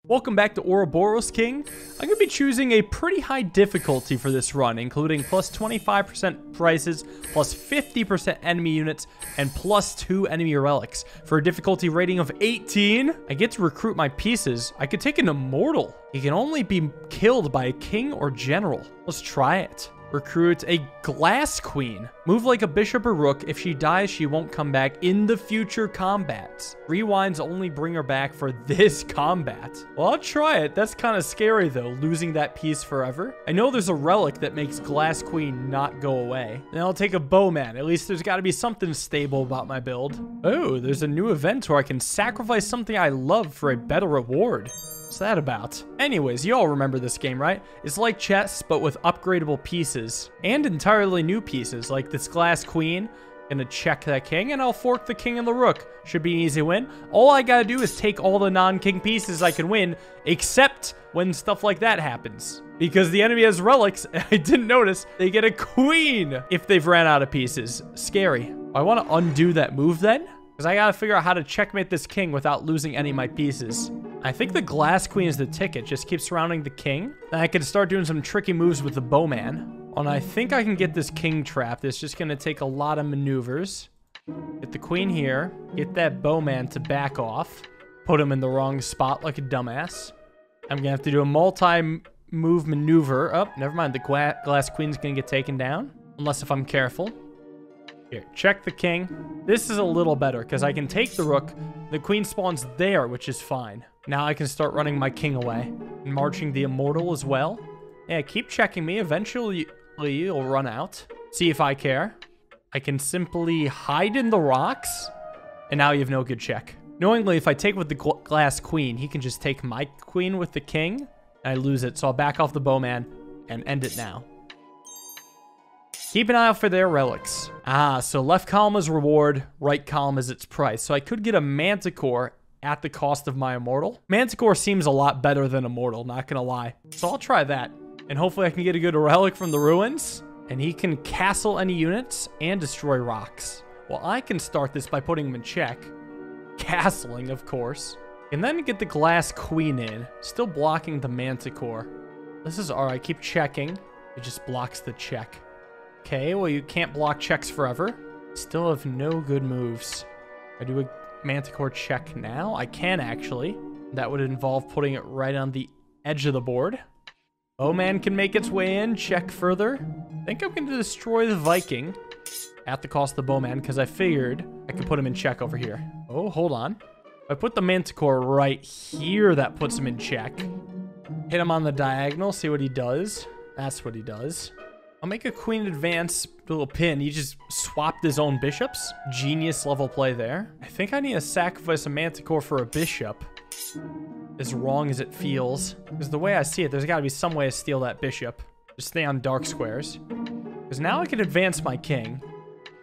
Welcome back to Ouroboros King. I'm going to be choosing a pretty high difficulty for this run, including plus 25% prices, plus 50% enemy units, and plus 2 enemy relics. For a difficulty rating of 18, I get to recruit my pieces. I could take an immortal. He can only be killed by a king or general. Let's try it. Recruit a glass queen. Move like a bishop or rook. If she dies, she won't come back in the future combats. Rewinds only bring her back for this combat. Well, I'll try it. That's kind of scary though, losing that piece forever. I know there's a relic that makes glass queen not go away. Then I'll take a bowman. At least there's got to be something stable about my build. Oh, there's a new event where I can sacrifice something I love for a better reward. What's that about? Anyways, you all remember this game, right? It's like chess, but with upgradable pieces and entirely new pieces, like this glass queen. Gonna check that king, and I'll fork the king and the rook. Should be an easy win. All I gotta do is take all the non-king pieces I can win, except when stuff like that happens. Because the enemy has relics, and I didn't notice, they get a queen if they've ran out of pieces. Scary. I want to undo that move then, because I gotta figure out how to checkmate this king without losing any of my pieces. I think the glass queen is the ticket. Just keep surrounding the king. Then I can start doing some tricky moves with the bowman. And I think I can get this king trapped. It's just going to take a lot of maneuvers. Get the queen here. Get that bowman to back off. Put him in the wrong spot like a dumbass. I'm going to have to do a multi-move maneuver. Oh, never mind. The glass queen's going to get taken down. Unless if I'm careful. Here, check the king. This is a little better because I can take the rook. The queen spawns there, which is fine. Now I can start running my king away. And marching the immortal as well. Yeah, keep checking me. Eventually, you'll run out. See if I care. I can simply hide in the rocks. And now you have no good check. Knowingly, if I take with the glass queen, he can just take my queen with the king. And I lose it, so I'll back off the bowman and end it now. Keep an eye out for their relics. Ah, so left column is reward, right column is its price. So I could get a manticore at the cost of my immortal. Manticore seems a lot better than immortal, not gonna lie. So I'll try that. And hopefully I can get a good relic from the ruins. And he can castle any units and destroy rocks. Well, I can start this by putting him in check. Castling, of course. And then get the glass queen in. Still blocking the manticore. This is alright, keep checking. It just blocks the check. Okay, well, you can't block checks forever. Still have no good moves. I do a manticore check now. I can actually. That would involve putting it right on the edge of the board. Bowman can make its way in. Check further. I think I'm going to destroy the Viking at the cost of the bowman because I figured I could put him in check over here. Oh, hold on. If I put the manticore right here, that puts him in check. Hit him on the diagonal. See what he does. That's what he does. I'll make a queen advance little pin. He just swapped his own bishops. Genius level play there. I think I need to sacrifice a manticore for a bishop. As wrong as it feels. Because the way I see it, there's got to be some way to steal that bishop. Just stay on dark squares. Because now I can advance my king.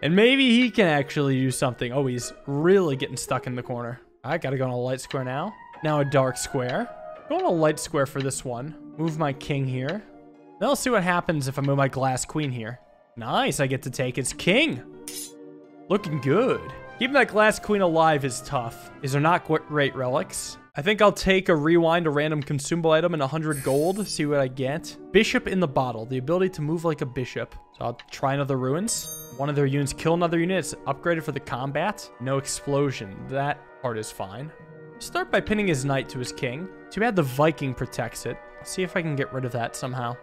And maybe he can actually do something. Oh, he's really getting stuck in the corner. I gotta go on a light square now. Now a dark square. Go on a light square for this one. Move my king here. Then I'll see what happens if I move my glass queen here. Nice, I get to take its king. Looking good. Keeping that glass queen alive is tough. These are not great relics. I think I'll take a rewind, a random consumable item, and 100 gold. See what I get. Bishop in the bottle. The ability to move like a bishop. So I'll try another ruins. One of their units kill another unit. It's upgraded for the combat. No explosion. That part is fine. Start by pinning his knight to his king. Too bad the Viking protects it. I'll see if I can get rid of that somehow.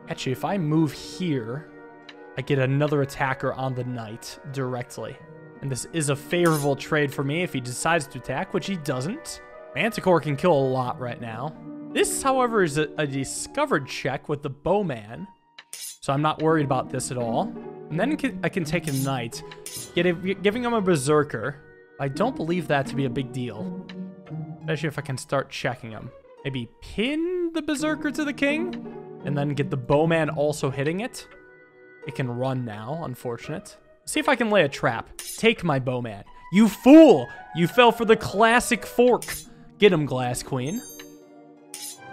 Actually, if I move here, I get another attacker on the knight directly. And this is a favorable trade for me if he decides to attack, which he doesn't. Manticore can kill a lot right now. This, however, is a discovered check with the bowman. So I'm not worried about this at all. And then I can take a knight, giving him a berserker. I don't believe that to be a big deal. Especially if I can start checking him. Maybe pin the berserker to the king? And then get the bowman also hitting it. It can run now, unfortunate. See if I can lay a trap. Take my bowman. You fool! You fell for the classic fork. Get him, glass queen.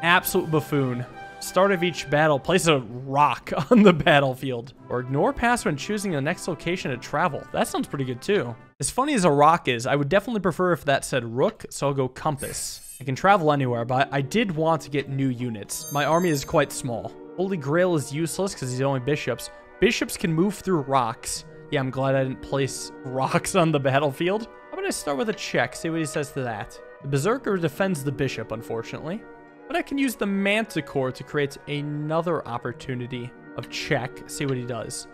Absolute buffoon. Start of each battle, place a rock on the battlefield. Or ignore pass when choosing the next location to travel. That sounds pretty good too. As funny as a rock is, I would definitely prefer if that said rook, so I'll go compass. I can travel anywhere, but I did want to get new units. My army is quite small. Holy Grail is useless because he's only bishops. Bishops can move through rocks. Yeah, I'm glad I didn't place rocks on the battlefield. How about I start with a check, see what he says to that. The Berserker defends the bishop, unfortunately. But I can use the Manticore to create another opportunity of check, see what he does.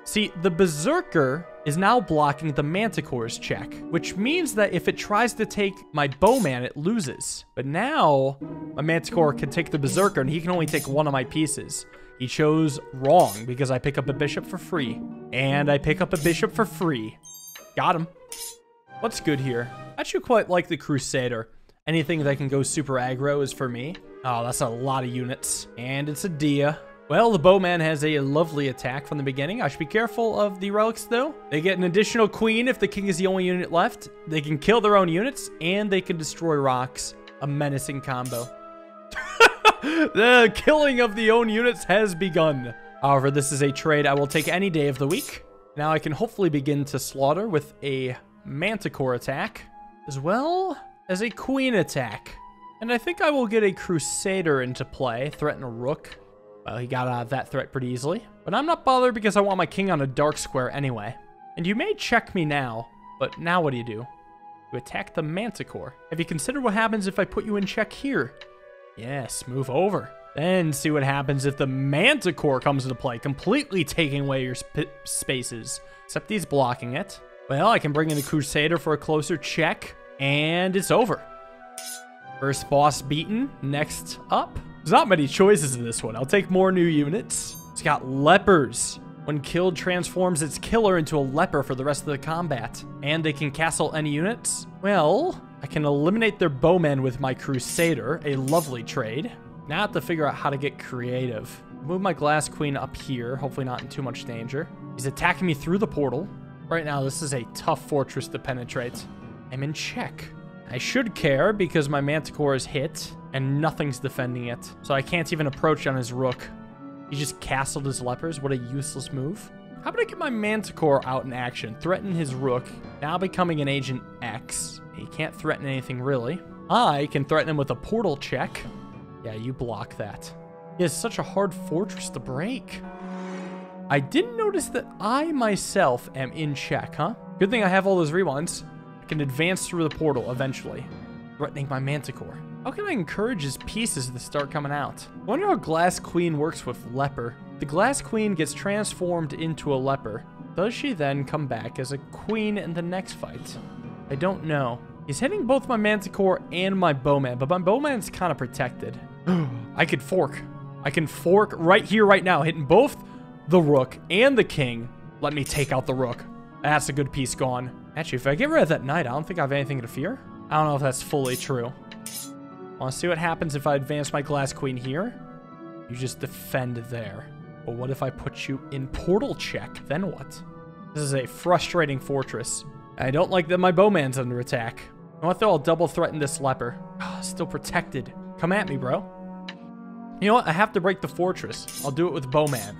See, the Berserker is now blocking the Manticore's check, which means that if it tries to take my Bowman, it loses. But now, my Manticore can take the Berserker, and he can only take one of my pieces. He chose wrong, because I pick up a bishop for free. And I pick up a bishop for free. Got him. What's good here? I actually quite like the Crusader. Anything that can go super aggro is for me. Oh, that's a lot of units. And it's a Dia. Well, the Bowman has a lovely attack from the beginning. I should be careful of the relics, though. They get an additional queen if the king is the only unit left. They can kill their own units, and they can destroy rocks. A menacing combo. The killing of the own units has begun. However, this is a trade I will take any day of the week. Now I can hopefully begin to slaughter with a Manticore attack, as well as a queen attack. And I think I will get a Crusader into play, threaten a rook. Well, he got out of that threat pretty easily. But I'm not bothered because I want my king on a dark square anyway. And you may check me now, but now what do? You attack the Manticore. Have you considered what happens if I put you in check here? Yes, move over. Then see what happens if the Manticore comes into play, completely taking away your spaces. Except he's blocking it. Well, I can bring in the Crusader for a closer check, and it's over. First boss beaten. Next up. There's not many choices in this one. I'll take more new units. It's got lepers. When killed, transforms its killer into a leper for the rest of the combat. And they can castle any units. Well, I can eliminate their bowman with my Crusader. A lovely trade. Now I have to figure out how to get creative. Move my Glass Queen up here. Hopefully not in too much danger. He's attacking me through the portal. Right now, this is a tough fortress to penetrate. I'm in check. I should care because my Manticore is hit and nothing's defending it. So I can't even approach on his rook. He just castled his lepers. What a useless move. How about I get my Manticore out in action? Threaten his rook. Now becoming an Agent X. He can't threaten anything really. I can threaten him with a portal check. Yeah, you block that. He has such a hard fortress to break. I didn't notice that I myself am in check, huh? Good thing I have all those rewinds. I can advance through the portal eventually, threatening my Manticore. How can I encourage his pieces to start coming out? I wonder how Glass Queen works with Leper. The Glass Queen gets transformed into a leper. Does she then come back as a queen in the next fight? I don't know. He's hitting both my Manticore and my Bowman, but my Bowman's kind of protected. I could fork. I can fork right here, right now, hitting both the rook and the king. Let me take out the rook. That's a good piece gone. Actually, if I get rid of that knight, I don't think I have anything to fear. I don't know if that's fully true. Want to see what happens if I advance my Glass Queen here? You just defend there. But what if I put you in portal check? Then what? This is a frustrating fortress. I don't like that my Bowman's under attack. I want to I'll double threaten this leper. Oh, still protected. Come at me, bro. You know what? I have to break the fortress. I'll do it with Bowman.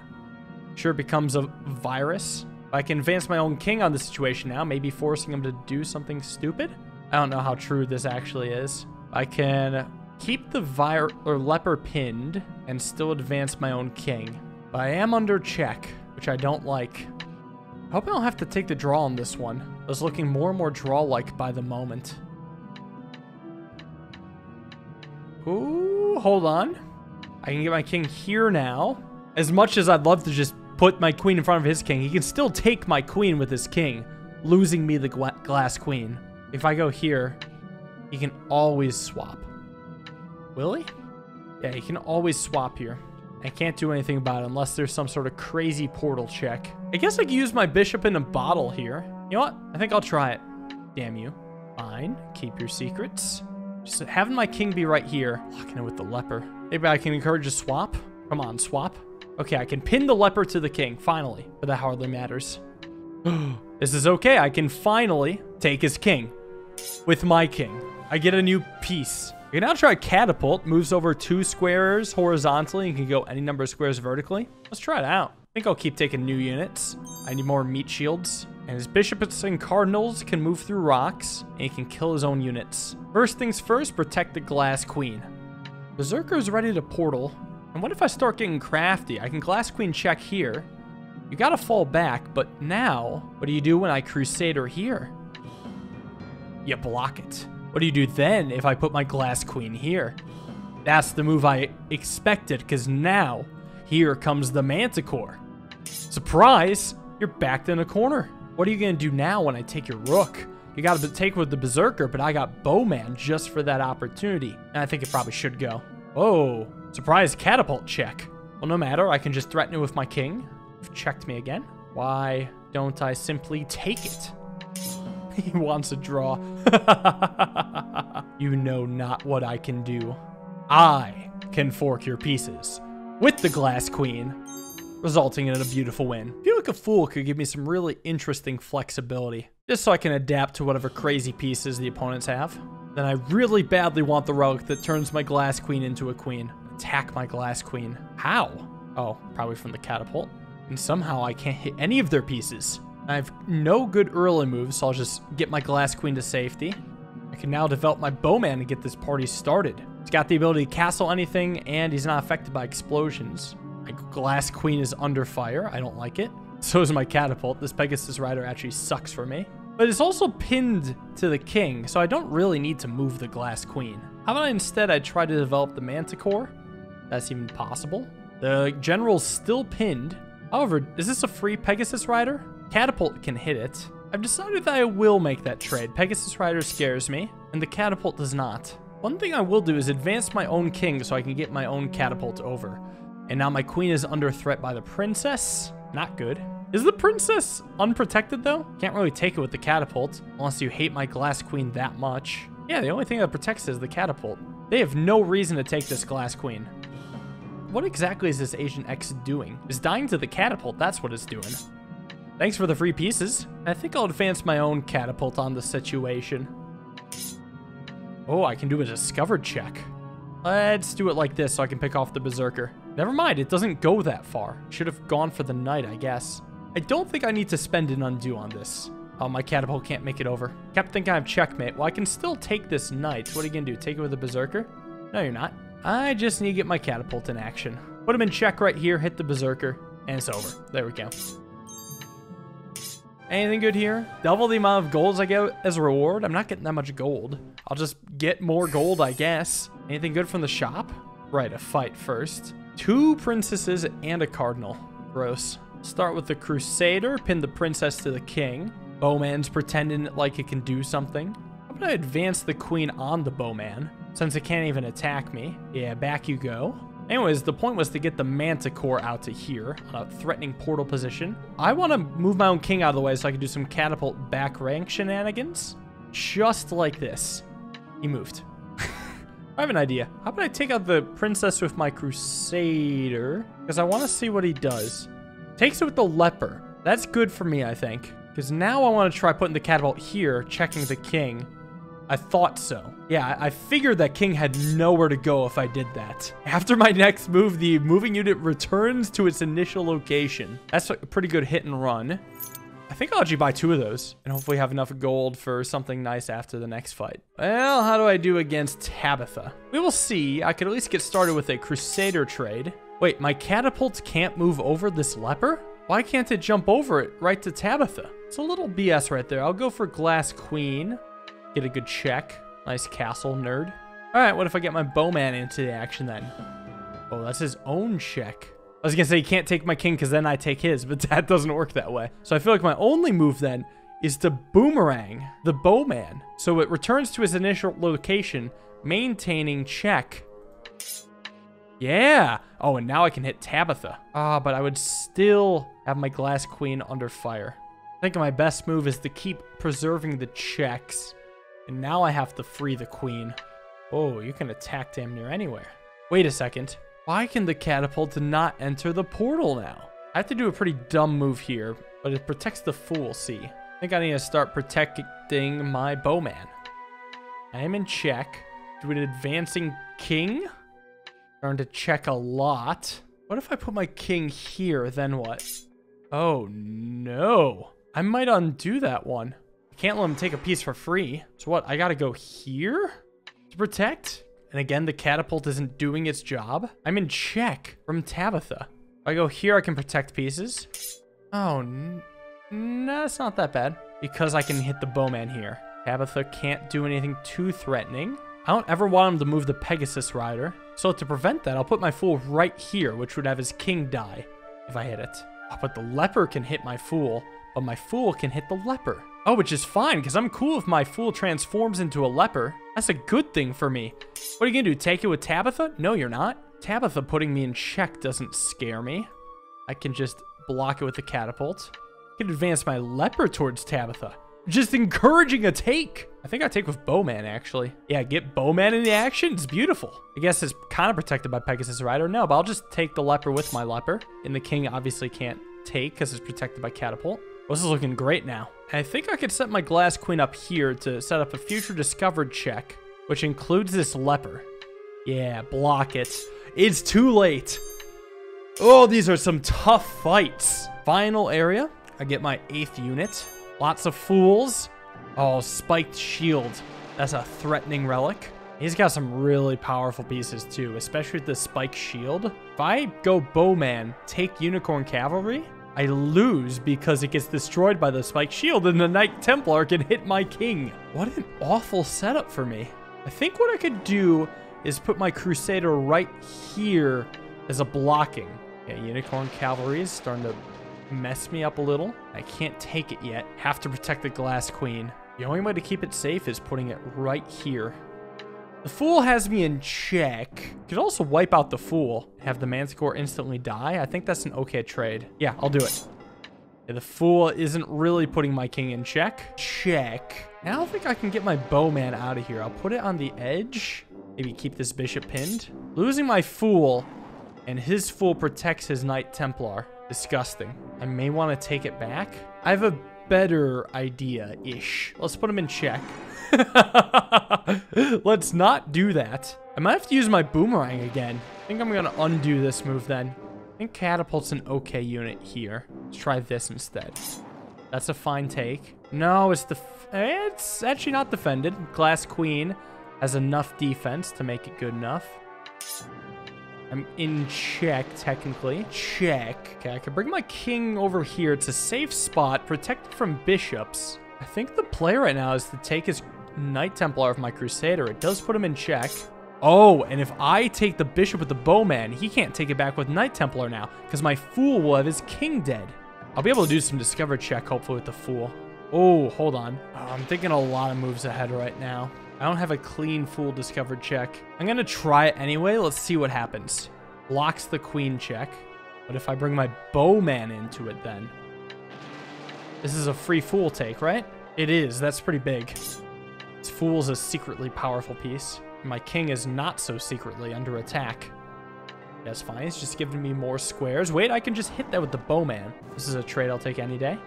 Sure, it becomes a virus. I can advance my own king on the situation now, maybe forcing him to do something stupid. I don't know how true this actually is. I can keep the leper pinned and still advance my own king. But I am under check, which I don't like. I hope I don't have to take the draw on this one. I was looking more and more draw-like by the moment. Ooh, hold on. I can get my king here now. As much as I'd love to just put my queen in front of his king, he can still take my queen with his king, losing me the Glass Queen. If I go here, he can always swap. Will he? Yeah, he can always swap here. I can't do anything about it unless there's some sort of crazy portal check. I guess I could use my bishop in a bottle here. You know what? I think I'll try it. Damn you. Fine. Keep your secrets. Just having my king be right here. Locking it with the leper. Maybe I can encourage a swap. Come on, swap. Okay, I can pin the leper to the king, finally. But that hardly matters. This is okay. I can finally take his king with my king. I get a new piece. You can now try Catapult. Moves over 2 squares horizontally and can go any number of squares vertically. Let's try it out. I think I'll keep taking new units. I need more meat shields. And his bishops and cardinals can move through rocks, and he can kill his own units. First things first, protect the Glass Queen. Berserker's ready to portal. And what if I start getting crafty? I can Glass Queen check here. You gotta fall back, but now, what do you do when I Crusader here? You block it. What do you do then if I put my Glass Queen here? That's the move I expected, because now, here comes the Manticore. Surprise! You're backed in a corner. What are you gonna do now when I take your Rook? You gotta take with the Berserker, but I got Bowman just for that opportunity. And I think it probably should go. Oh, surprise Catapult check. Well, no matter, I can just threaten it with my king. You've checked me again. Why don't I simply take it? He wants a draw. You know not what I can do. I can fork your pieces with the Glass Queen, resulting in a beautiful win. I feel like a fool could give me some really interesting flexibility, just so I can adapt to whatever crazy pieces the opponents have. Then I really badly want the relic that turns my Glass Queen into a queen. Attack my Glass Queen. How? Oh, probably from the Catapult. And somehow I can't hit any of their pieces. I have no good early moves, so I'll just get my Glass Queen to safety. I can now develop my Bowman to get this party started. He's got the ability to castle anything, and he's not affected by explosions. My Glass Queen is under fire. I don't like it. So is my Catapult. This Pegasus Rider actually sucks for me. But it's also pinned to the king, so I don't really need to move the Glass Queen. How about instead I try to develop the Manticore? That's even possible. The general's still pinned. However, is this a free Pegasus Rider? Catapult can hit it. I've decided that I will make that trade. Pegasus Rider scares me, and the Catapult does not. One thing I will do is advance my own king so I can get my own Catapult over. And now my queen is under threat by the princess. Not good. Is the princess unprotected though? Can't really take it with the Catapult, unless you hate my Glass Queen that much. Yeah, the only thing that protects is the Catapult. They have no reason to take this Glass Queen. What exactly is this Agent X doing? It's dying to the Catapult, that's what it's doing. Thanks for the free pieces. I think I'll advance my own Catapult on the situation. Oh, I can do a discovered check. Let's do it like this so I can pick off the Berserker. Never mind, it doesn't go that far. Should have gone for the knight, I guess. I don't think I need to spend an undo on this. Oh, my Catapult can't make it over. Kept thinking I have checkmate. Well, I can still take this knight. What are you gonna do, take it with a Berserker? No, you're not. I just need to get my Catapult in action. Put him in check right here, hit the Berserker, and it's over. There we go. Anything good here? Double the amount of golds I get as a reward? I'm not getting that much gold. I'll just get more gold, I guess. Anything good from the shop? Right, a fight first. 2 princesses and a cardinal. Gross. Start with the Crusader, pin the princess to the king. Bowman's pretending like it can do something. I'm gonna advance the queen on the Bowman, since it can't even attack me. Yeah, back you go. Anyways, the point was to get the Manticore out to here, on a threatening portal position. I want to move my own king out of the way so I can do some Catapult back rank shenanigans. Just like this. He moved. I have an idea. How about I take out the princess with my Crusader? Because I want to see what he does. Takes it with the leper. That's good for me, I think. Because now I want to try putting the Catapult here, checking the king. I thought so. Yeah, I figured that king had nowhere to go if I did that. After my next move, the moving unit returns to its initial location. That's a pretty good hit and run. I think I'll actually buy 2 of those and hopefully have enough gold for something nice after the next fight. Well, how do I do against Tabitha? We will see. I could at least get started with a Crusader trade. Wait, my Catapult can't move over this leper? Why can't it jump over it right to Tabitha? It's a little BS right there. I'll go for Glass Queen. Get a good check. Nice castle, nerd. All right, what if I get my Bowman into the action then? Oh, that's his own check. I was gonna say, you can't take my king because then I take his, but that doesn't work that way. So I feel like my only move then is to boomerang the Bowman. So it returns to its initial location, maintaining check. Yeah. Oh, and now I can hit Tabitha. Ah, but I would still have my Glass Queen under fire. I think my best move is to keep preserving the checks. And now I have to free the queen. Oh, you can attack damn near anywhere. Wait a second. Why can the Catapult not enter the portal now? I have to do a pretty dumb move here, but it protects the fool, see. I think I need to start protecting my Bowman. I am in check. do an advancing king. Starting to check a lot. What if I put my king here, then what? Oh, no. I might undo that one. I can't let him take a piece for free. So what, I gotta go here to protect? And again, the catapult isn't doing its job. I'm in check from Tabitha. If I go here, I can protect pieces. Oh, no, it's not that bad. Because I can hit the bowman here. Tabitha can't do anything too threatening. I don't ever want him to move the Pegasus rider. So to prevent that, I'll put my fool right here, which would have his king die if I hit it. Oh, but the leper can hit my fool, but my fool can hit the leper. Oh, which is fine, because I'm cool if my fool transforms into a leper. That's a good thing for me. What are you gonna do, take it with Tabitha? No, you're not. Tabitha putting me in check doesn't scare me. I can just block it with the catapult. I can advance my leper towards Tabitha. Just encouraging a take. I think I take with bowman, actually. Yeah, get bowman in the action. It's beautiful. I guess it's kind of protected by Pegasus Rider. No, but I'll just take the leper with my leper. And the king obviously can't take because it's protected by catapult. Well, this is looking great now. I think I could set my glass queen up here to set up a future discovered check, which includes this leper. Yeah, block it. It's too late. Oh, these are some tough fights. Final area. I get my 8th unit. Lots of fools. Oh, spiked shield. That's a threatening relic. He's got some really powerful pieces too, especially with the spiked shield. If I go bowman, take unicorn cavalry, I lose because it gets destroyed by the spiked shield and the Knight Templar can hit my king. What an awful setup for me. I think what I could do is put my Crusader right here as a blocking. Yeah, unicorn cavalry is starting to mess me up a little. I can't take it yet. Have to protect the glass queen. The only way to keep it safe is putting it right here. The fool has me in check. You could also wipe out the fool. Have the manticore instantly die. I think that's an okay trade. Yeah, I'll do it. Yeah, the fool isn't really putting my king in check. Check. I don't think I can get my bowman out of here. I'll put it on the edge. Maybe keep this bishop pinned. Losing my fool, and his fool protects his Knight Templar. Disgusting. I may want to take it back. I have a better idea-ish. Let's put him in check. Let's not do that. I might have to use my boomerang again. I think I'm going to undo this move then. I think Catapult's an okay unit here. Let's try this instead. That's a fine take. No, it's actually not defended. Glass Queen has enough defense to make it good enough. I'm in check, technically. Check. Okay, I can bring my king over here. It's a safe spot, protected from bishops. I think the play right now is to take his Knight Templar of my Crusader. It does put him in check. Oh, and if I take the bishop with the bowman, he can't take it back with Knight Templar now, because my fool will have his king dead. I'll be able to do some discovered check, hopefully, with the fool. Oh, hold on. Oh, I'm thinking a lot of moves ahead right now. I don't have a clean fool discovered check. I'm going to try it anyway. Let's see what happens. Blocks the queen check. But if I bring my bowman into it then? This is a free fool take, right? It is. That's pretty big. This fool's a secretly powerful piece. My king is not so secretly under attack. That's fine. It's just giving me more squares. Wait, I can just hit that with the bowman. This is a trade I'll take any day.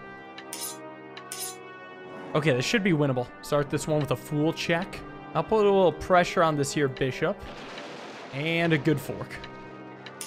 Okay, this should be winnable. Start this one with a fool check. I'll put a little pressure on this here bishop. And a good fork.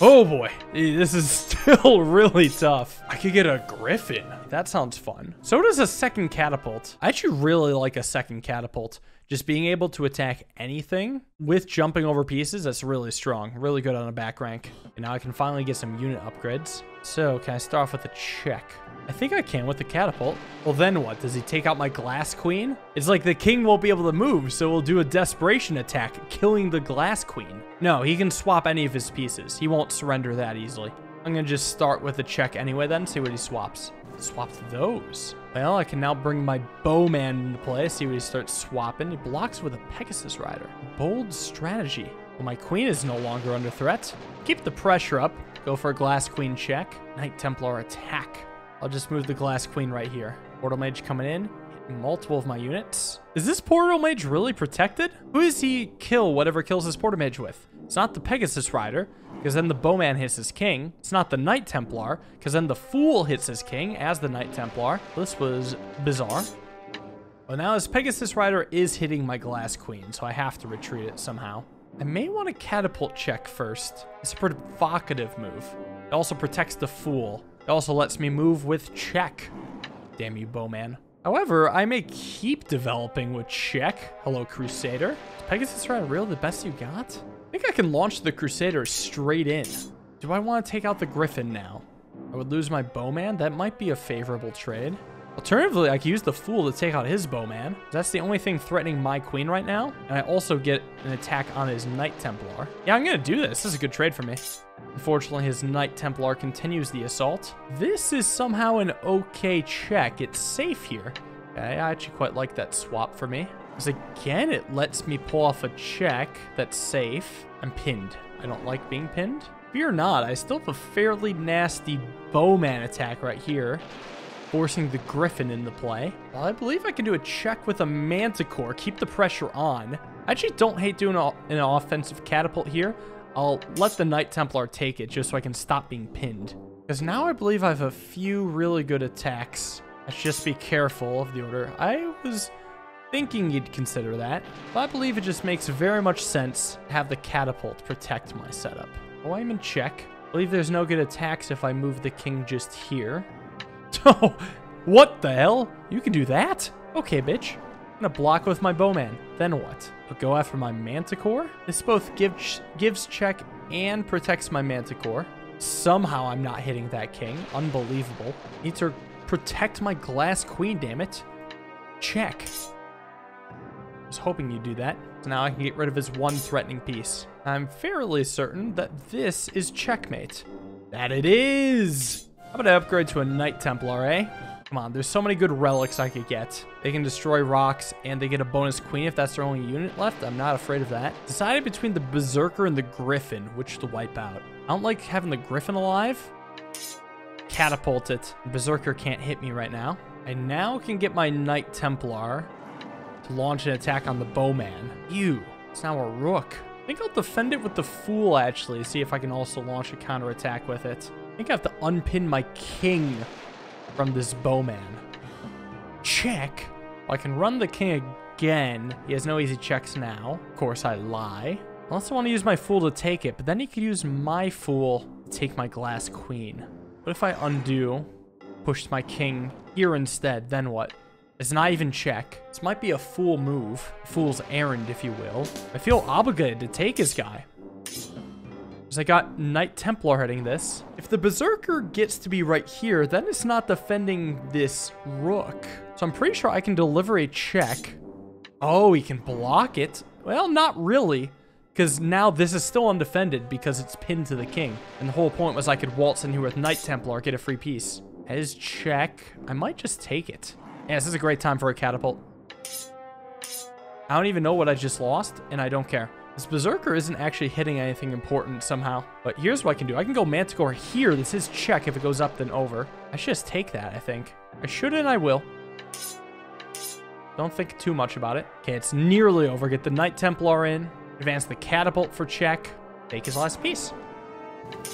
Oh boy, this is still really tough. I could get a griffin. That sounds fun. So does a second catapult. I actually really like a second catapult. Just being able to attack anything with jumping over pieces, that's really strong. Really good on a back rank. And now I can finally get some unit upgrades. So can I start off with a check? I think I can with the catapult. Well, then what? Does he take out my glass queen? It's like the king won't be able to move, so we'll do a desperation attack, killing the glass queen. No, he can swap any of his pieces. He won't surrender that easily. I'm going to just start with a check anyway then, see what he swaps. Swapped those. Well, I can now bring my bowman into play, see what he starts swapping. He blocks with a Pegasus rider. Bold strategy. Well, my queen is no longer under threat. Keep the pressure up. Go for a glass queen check. Knight Templar attack. I'll just move the glass queen right here. Portal mage coming in. Hitting multiple of my units. Is this portal mage really protected? Who does he kill whatever kills his portal mage with? It's not the Pegasus rider, because then the bowman hits his king. It's not the Knight Templar, because then the fool hits his king as the Knight Templar. This was bizarre. Well, now this Pegasus Rider is hitting my Glass Queen, so I have to retreat it somehow. I may want to catapult check first. It's a provocative move. It also protects the fool. It also lets me move with check. Damn you, bowman. However, I may keep developing with check. Hello, Crusader. Is Pegasus Rider really the best you got? I think I can launch the Crusader straight in. Do I want to take out the Griffin now? I would lose my bowman. That might be a favorable trade. Alternatively, I could use the fool to take out his bowman. That's the only thing threatening my queen right now. And I also get an attack on his Knight Templar. Yeah, I'm going to do this. This is a good trade for me. Unfortunately, his Knight Templar continues the assault. This is somehow an okay check. It's safe here. Okay, I actually quite like that swap for me. Because again, it lets me pull off a check that's safe. I'm pinned. I don't like being pinned. Fear not, I still have a fairly nasty bowman attack right here, forcing the Griffin into play. Well, I believe I can do a check with a Manticore, keep the pressure on. I actually don't hate doing an offensive catapult here. I'll let the Knight Templar take it just so I can stop being pinned. Because now I believe I have a few really good attacks. Let's just be careful of the order. I was thinking you'd consider that, but I believe it just makes very much sense to have the catapult protect my setup. Oh, I'm in check. I believe there's no good attacks if I move the king just here. Oh, what the hell? You can do that? Okay, bitch. I'm gonna block with my bowman. Then what? I'll go after my Manticore. This both gives check and protects my Manticore. Somehow I'm not hitting that king. Unbelievable. Need to protect my Glass Queen, damn it. Check. I was hoping you'd do that. So now I can get rid of his one threatening piece. I'm fairly certain that this is checkmate. That it is! I'm gonna upgrade to a Knight Templar, eh? Come on, there's so many good relics I could get. They can destroy rocks, and they get a bonus queen if that's their only unit left. I'm not afraid of that. Decided between the Berserker and the Griffin, which to wipe out. I don't like having the Griffin alive. Catapult it. The Berserker can't hit me right now. I now can get my Knight Templar to launch an attack on the bowman. Ew, it's now a rook. I think I'll defend it with the fool, actually, see if I can also launch a counterattack with it. I think I have to unpin my king from this bowman. Check. Well, I can run the king again. He has no easy checks now. Of course, I lie. Unless I want to use my fool to take it, but then he could use my fool to take my Glass Queen. What if I undo, push my king here instead? Then what? It's not even check. This might be a fool move. Fool's errand, if you will. I feel obligated to take his guy. Because I got Knight Templar hitting this. If the Berserker gets to be right here, then it's not defending this rook. So I'm pretty sure I can deliver a check. Oh, he can block it. Well, not really. Because now this is still undefended because it's pinned to the king. And the whole point was I could waltz in here with Knight Templar, get a free piece. His check. I might just take it. Yeah, this is a great time for a catapult. I don't even know what I just lost, and I don't care. This Berserker isn't actually hitting anything important somehow. But here's what I can do. I can go Manticore here. This is check. If it goes up, then over. I should just take that, I think. I should and I will. Don't think too much about it. Okay, it's nearly over. Get the Knight Templar in. Advance the catapult for check. Take his last piece.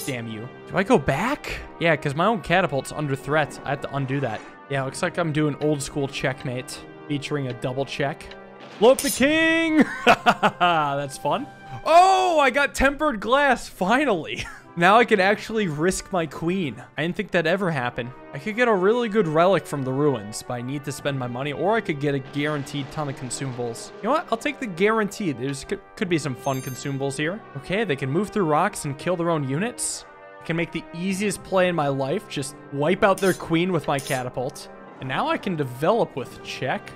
Damn you. Do I go back? Yeah, because my own catapult's under threat. I have to undo that. Yeah, looks like I'm doing old school checkmate, featuring a double check. Blow up the king! That's fun. Oh, I got tempered glass, finally. Now I can actually risk my queen. I didn't think that'd ever happen. I could get a really good relic from the ruins, but I need to spend my money, or I could get a guaranteed ton of consumables. You know what? I'll take the guaranteed. There's could be some fun consumables here. Okay, they can move through rocks and kill their own units. I can make the easiest play in my life, just wipe out their queen with my catapult. And now I can develop with check.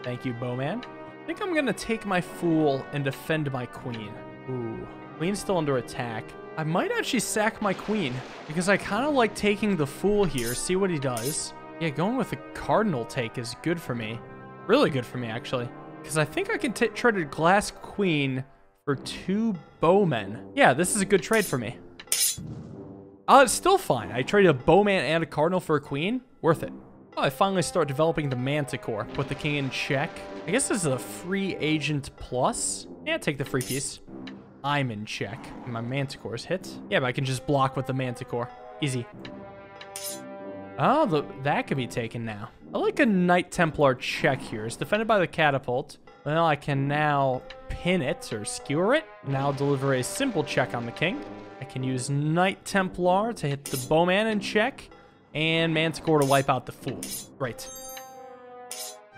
Thank you, bowman. I think I'm gonna take my fool and defend my queen. Ooh, queen's still under attack. I might actually sack my queen because I kind of like taking the fool here, see what he does. Yeah, going with a cardinal take is good for me. Really good for me, actually. Because I think I can trade a Glass Queen for 2 bowmen. Yeah, this is a good trade for me. Oh, it's still fine. I traded a bowman and a cardinal for a queen. Worth it. Oh, I finally start developing the Manticore. Put the king in check. I guess this is a free agent plus. Yeah, take the free piece. I'm in check. My Manticore's hit. Yeah, but I can just block with the Manticore. Easy. Oh, that could be taken now. I like a Knight Templar check here. It's defended by the catapult. Well, I can now pin it or skewer it. Now deliver a simple check on the king. I can use Knight Templar to hit the bowman in check. And Manticore to wipe out the fool. Great.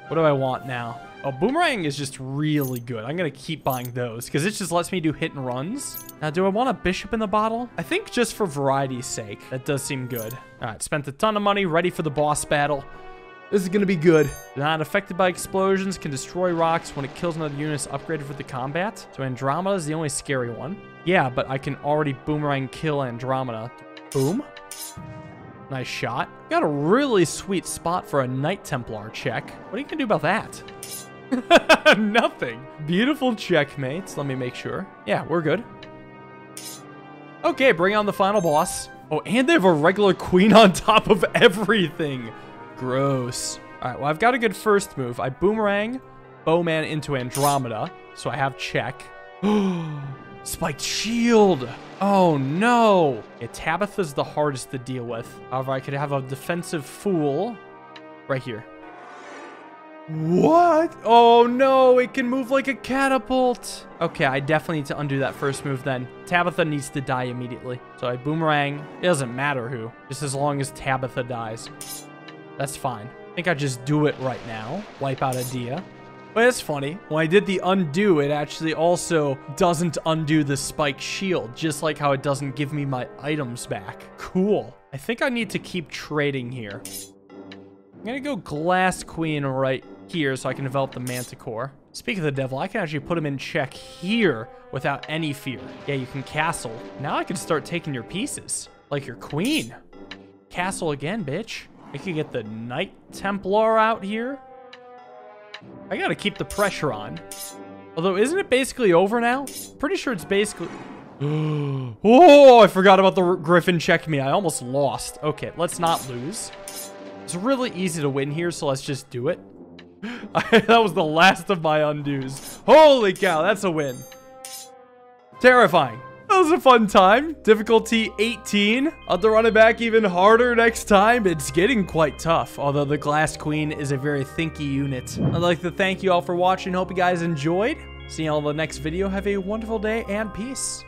What do I want now? Oh, Boomerang is just really good. I'm going to keep buying those because it just lets me do hit and runs. Now, do I want a bishop in the bottle? I think just for variety's sake. That does seem good. All right, spent a ton of money, ready for the boss battle. This is going to be good. Not affected by explosions, can destroy rocks when it kills another unit. It's upgraded for the combat. So Andromeda is the only scary one. Yeah, but I can already Boomerang kill Andromeda. Boom. Nice shot. Got a really sweet spot for a Knight Templar check. What are you going to do about that? Nothing. Beautiful checkmates. Let me make sure. Yeah, we're good. Okay, bring on the final boss. Oh, and they have a regular queen on top of everything. Gross. All right, well, I've got a good first move. I Boomerang Bowman into Andromeda, so I have check. Spiked shield. Oh, no. Yeah, Tabitha's the hardest to deal with. However, I could have a defensive fool right here. What? Oh, no. It can move like a catapult. Okay, I definitely need to undo that first move then. Tabitha needs to die immediately. So I Boomerang. It doesn't matter who, just as long as Tabitha dies. That's fine. I think I just do it right now. Wipe out Adia. But it's funny. When I did the undo, it actually also doesn't undo the spike shield, just like how it doesn't give me my items back. Cool. I think I need to keep trading here. I'm going to go Glass Queen right here so I can develop the Manticore. Speaking of the devil, I can actually put him in check here without any fear. Yeah, you can castle. Now I can start taking your pieces, like your queen. Castle again, bitch. I could get the Knight Templar out here. I gotta keep the pressure on. Although, isn't it basically over now? Pretty sure it's basically... Oh, I forgot about the Griffin check me. I almost lost. Okay, let's not lose. It's really easy to win here, so let's just do it. That was the last of my undos. Holy cow, that's a win. Terrifying. That was a fun time. Difficulty 18. I'll have to run it back even harder next time. It's getting quite tough, although the Glass Queen is a very thinky unit. I'd like to thank you all for watching. Hope you guys enjoyed. See you all in the next video. Have a wonderful day and peace.